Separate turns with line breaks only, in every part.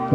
Hi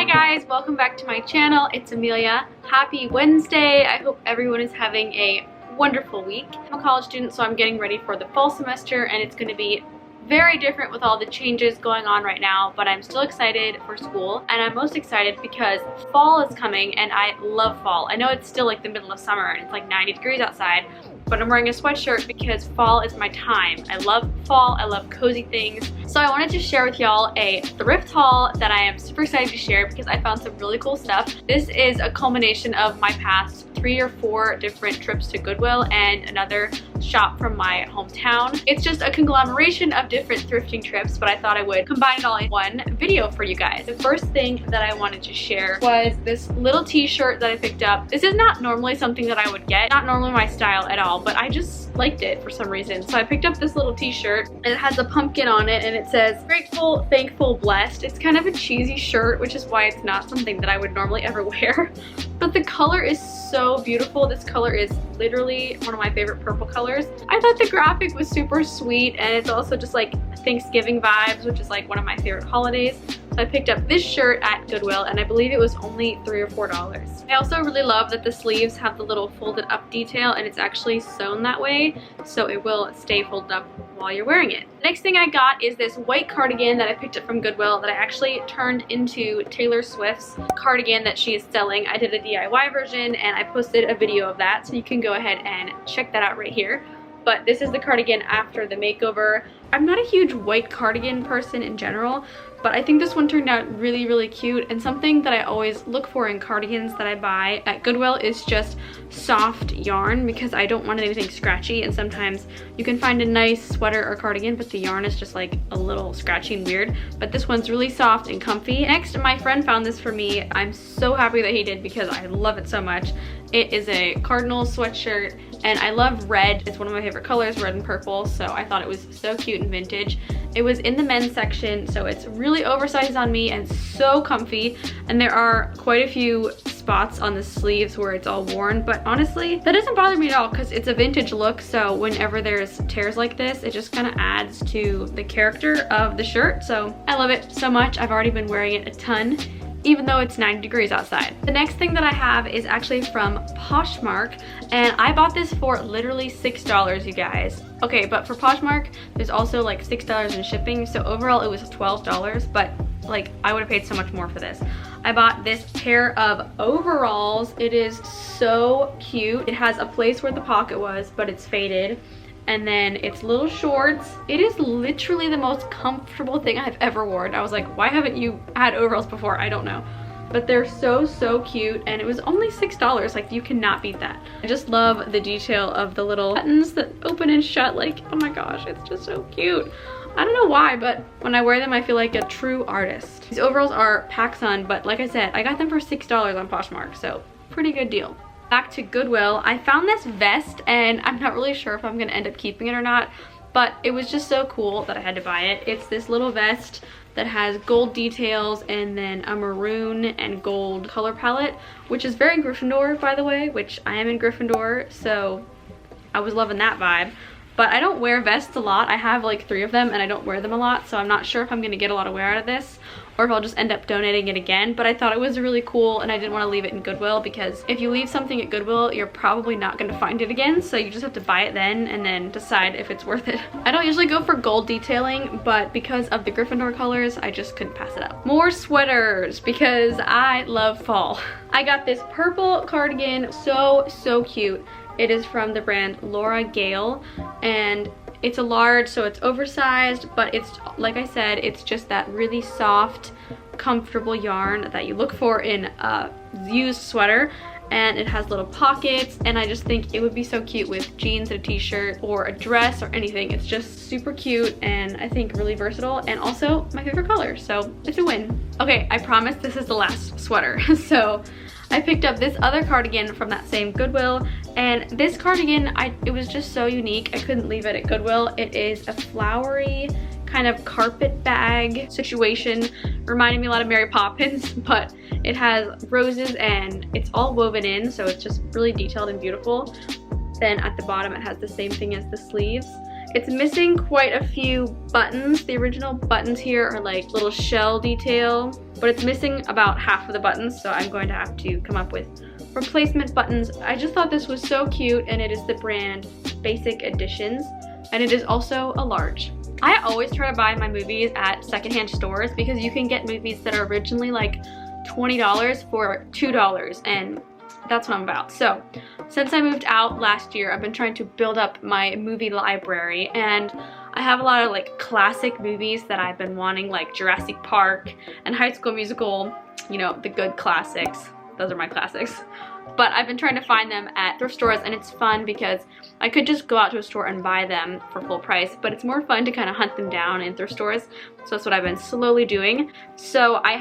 guys, welcome back to my channel. It's Amelia. Happy Wednesday. I hope everyone is having a wonderful week. I'm a college student, so I'm getting ready for the fall semester, and it's going to be very different with all the changes going on right now, but I'm still excited for school, and I'm most excited because fall is coming and I love fall. I know it's still like the middle of summer and it's like 90 degrees outside, but I'm wearing a sweatshirt because fall is my time. I love fall, I love cozy things. So I wanted to share with y'all a thrift haul that I am super excited to share because I found some really cool stuff. This is a culmination of my past 3 or 4 different trips to Goodwill and another shop from my hometown. It's just a conglomeration of different thrifting trips, but I thought I would combine it all in one video for you guys. The first thing that I wanted to share was this little t-shirt that I picked up. This is not normally something that I would get, not normally my style at all, but I just liked it for some reason. So I picked up this little t-shirt and it has a pumpkin on it and it says grateful, thankful, blessed. It's kind of a cheesy shirt, which is why it's not something that I would normally ever wear. But the color is so beautiful. This color is literally one of my favorite purple colors. I thought the graphic was super sweet, and it's also just like Thanksgiving vibes, which is like one of my favorite holidays. So I picked up this shirt at Goodwill and I believe it was only $3 or $4. I also really love that the sleeves have the little folded up detail and it's actually sewn that way, so it will stay folded up while you're wearing it. Next thing I got is this white cardigan that I picked up from Goodwill that I actually turned into Taylor Swift's cardigan that she is selling. I did a DIY version and I posted a video of that, so you can go ahead and check that out right here. But this is the cardigan after the makeover. I'm not a huge white cardigan person in general, but I think this one turned out really, really cute. And something that I always look for in cardigans that I buy at Goodwill is just soft yarn, because I don't want anything scratchy, and sometimes you can find a nice sweater or cardigan but the yarn is just like a little scratchy and weird. But this one's really soft and comfy. Next, my friend found this for me. I'm so happy that he did because I love it so much. It is a Cardinals sweatshirt and I love red. It's one of my favorite colors, red and purple, so I thought it was so cute and vintage. It was in the men's section, so it's really oversized on me and so comfy, and there are quite a few spots on the sleeves where it's all worn, but honestly that doesn't bother me at all because it's a vintage look. So whenever there's tears like this, it just kind of adds to the character of the shirt. So I love it so much. I've already been wearing it a ton, even though it's 90 degrees outside. The next thing that I have is actually from Poshmark, and I bought this for literally $6, you guys. Okay, but for Poshmark, there's also like $6 in shipping, so overall it was $12, but like I would have paid so much more for this. I bought this pair of overalls. It is so cute. It has a place where the pocket was, but it's faded. And then it's little shorts. It is literally the most comfortable thing I've ever worn. I was like, why haven't you had overalls before? I don't know. But they're so cute, and it was only $6. Like, you cannot beat that. I just love the detail of the little buttons that open and shut. Like, oh my gosh, it's just so cute. I don't know why, but when I wear them, I feel like a true artist. These overalls are PacSun, but like I said, I got them for $6 on Poshmark, so pretty good deal. Back to Goodwill, I found this vest and I'm not really sure if I'm gonna end up keeping it or not, but it was just so cool that I had to buy it. It's this little vest that has gold details and then a maroon and gold color palette, which is very Gryffindor, by the way, which I am in Gryffindor, so I was loving that vibe. But I don't wear vests a lot. I have like 3 of them and I don't wear them a lot, so I'm not sure if I'm gonna get a lot of wear out of this or if I'll just end up donating it again. But I thought it was really cool and I didn't want to leave it in Goodwill, because if you leave something at Goodwill, you're probably not gonna find it again, so you just have to buy it then and then decide if it's worth it. I don't usually go for gold detailing, but because of the Gryffindor colors, I just couldn't pass it up. More sweaters, because I love fall. I got this purple cardigan, so cute. It is from the brand Laura Gale, and it's a large, so it's oversized, but it's, like I said, it's just that really soft, comfortable yarn that you look for in a used sweater. And it has little pockets, and I just think it would be so cute with jeans and a t-shirt or a dress or anything. It's just super cute and I think really versatile, and also my favorite color, so it's a win. Okay, I promise this is the last sweater. So I picked up this other cardigan from that same Goodwill, and this cardigan, it was just so unique. I couldn't leave it at Goodwill. It is a flowery kind of carpet bag situation, reminding me a lot of Mary Poppins, but it has roses and it's all woven in, so it's just really detailed and beautiful. then at the bottom it has the same thing as the sleeves. It's missing quite a few buttons. The original buttons here are like little shell detail, but it's missing about half of the buttons, so I'm going to have to come up with replacement buttons. I just thought this was so cute, and it is the brand Basic Editions, and it is also a large. I always try to buy my movies at secondhand stores because you can get movies that are originally like $20 for $2, and that's what I'm about. So since I moved out last year, I've been trying to build up my movie library, and I have a lot of like classic movies that I've been wanting, like Jurassic Park and High School Musical, you know, the good classics. Those are my classics. But I've been trying to find them at thrift stores, and it's fun because I could just go out to a store and buy them for full price, but it's more fun to kind of hunt them down in thrift stores. So that's what I've been slowly doing. So I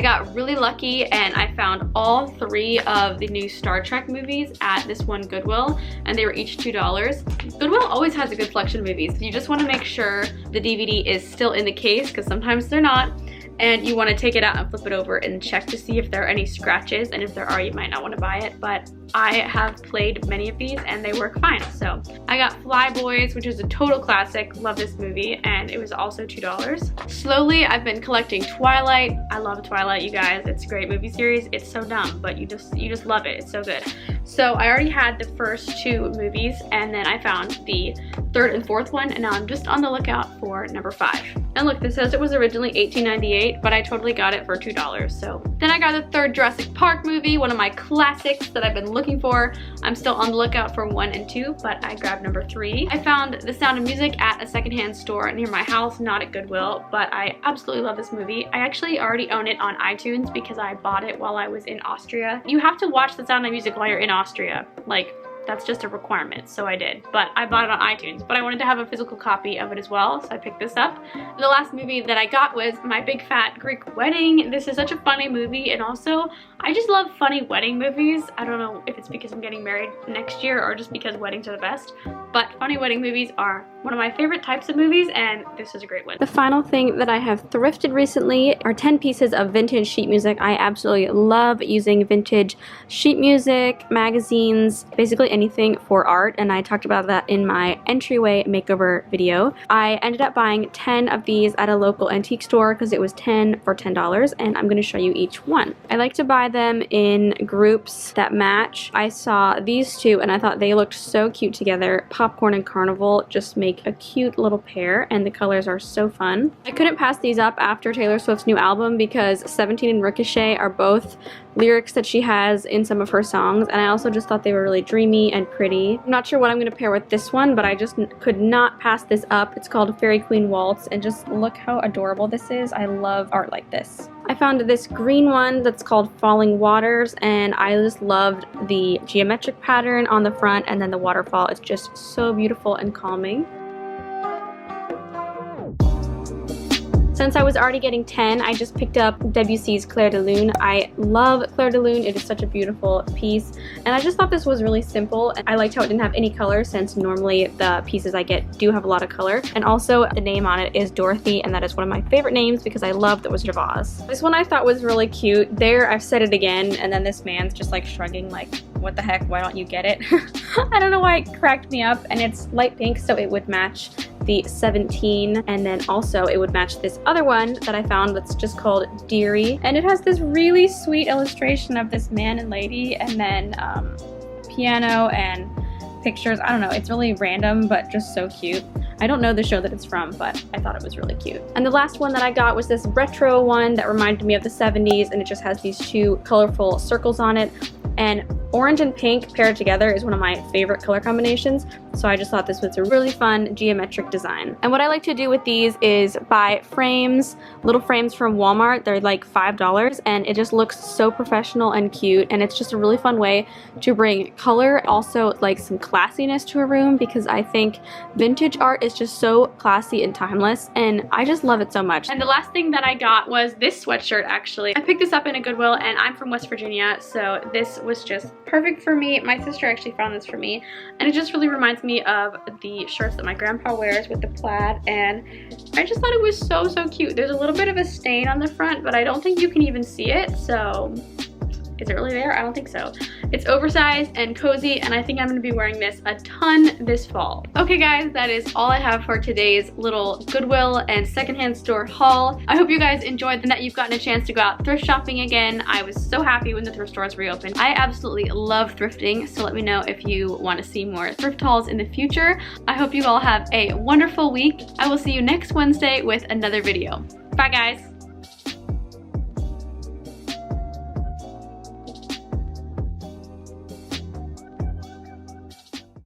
got really lucky, and I found all 3 of the new Star Trek movies at this one Goodwill, and they were each $2. Goodwill always has a good selection of movies. You just want to make sure the DVD is still in the case, because sometimes they're not, and you want to take it out and flip it over and check to see if there are any scratches, and if there are, you might not want to buy it. But I have played many of these and they work fine. So I got Flyboys, which is a total classic. Love this movie, and it was also $2. Slowly I've been collecting Twilight. I love Twilight, you guys. It's a great movie series. It's so dumb, but you just love it. It's so good. So I already had the first 2 movies, and then I found the 3rd and 4th one, and now I'm just on the lookout for number 5. And look, this says it was originally $18.98, but I totally got it for $2. So then I got the 3rd Jurassic Park movie, one of my classics that I've been looking for. I'm still on the lookout for 1 and 2, but I grabbed number 3. I found The Sound of Music at a secondhand store near my house, not at Goodwill, but I absolutely love this movie. I actually already own it on iTunes because I bought it while I was in Austria. You have to watch The Sound of Music while you're in Austria. Like, that's just a requirement, so I did. But I bought it on iTunes, but I wanted to have a physical copy of it as well, so I picked this up. The last movie that I got was My Big Fat Greek Wedding. This is such a funny movie, and also I just love funny wedding movies. I don't know if it's because I'm getting married next year or just because weddings are the best, but funny wedding movies are one of my favorite types of movies, and this is a great one. The final thing that I have thrifted recently are 10 pieces of vintage sheet music. I absolutely love using vintage sheet music, magazines, basically anything for art, and I talked about that in my entryway makeover video. I ended up buying 10 of these at a local antique store because it was 10 for $10, and I'm going to show you each one. I like to buy them in groups that match. I saw these 2 and I thought they looked so cute together. Popcorn and Carnival just make a cute little pair, and the colors are so fun. I couldn't pass these up after Taylor Swift's new album because 17 and Ricochet are both lyrics that she has in some of her songs, and I also just thought they were really dreamy and pretty. I'm not sure what I'm going to pair with this one, but I just could not pass this up. It's called Fairy Queen Waltz, and just look how adorable this is. I love art like this. I found this green one that's called Falling Waters, and I just loved the geometric pattern on the front, and then the waterfall is just so beautiful and calming. Since I was already getting 10, I just picked up Debussy's Clair de Lune. I love Clair de Lune. It is such a beautiful piece, and I just thought this was really simple. I liked how it didn't have any color, since normally the pieces I get do have a lot of color. And also the name on it is Dorothy, and that is one of my favorite names because I love The Wizard of Oz. This one I thought was really cute. There, I've said it again, and then this man's just like shrugging like, what the heck, why don't you get it? I don't know why it cracked me up, and it's light pink, so it would match the 17, and then also it would match this other one that I found that's just called Dearie, and it has this really sweet illustration of this man and lady, and then piano and pictures. I don't know, it's really random but just so cute. I don't know the show that it's from, but I thought it was really cute. And the last one that I got was this retro one that reminded me of the 70s, and it just has these 2 colorful circles on it. And orange and pink paired together is one of my favorite color combinations, so I just thought this was a really fun geometric design. And what I like to do with these is buy frames, little frames from Walmart. They're like $5, and it just looks so professional and cute, and it's just a really fun way to bring color, also like some classiness to a room, because I think vintage art is just so classy and timeless, and I just love it so much. And the last thing that I got was this sweatshirt, actually. I picked this up in a Goodwill, and I'm from West Virginia, so this was just perfect for me. My sister actually found this for me, and it just really reminds me of the shirts that my grandpa wears with the plaid, and I just thought it was so cute. There's a little bit of a stain on the front, but I don't think you can even see it, so Is it really there? I don't think so. It's oversized and cozy, and I think I'm gonna be wearing this a ton this fall. Okay guys, that is all I have for today's little Goodwill and secondhand store haul. I hope you guys enjoyed and that you've gotten a chance to go out thrift shopping again. I was so happy when the thrift stores reopened. I absolutely love thrifting, so let me know if you want to see more thrift hauls in the future. I hope you all have a wonderful week. I will see you next Wednesday with another video. Bye guys.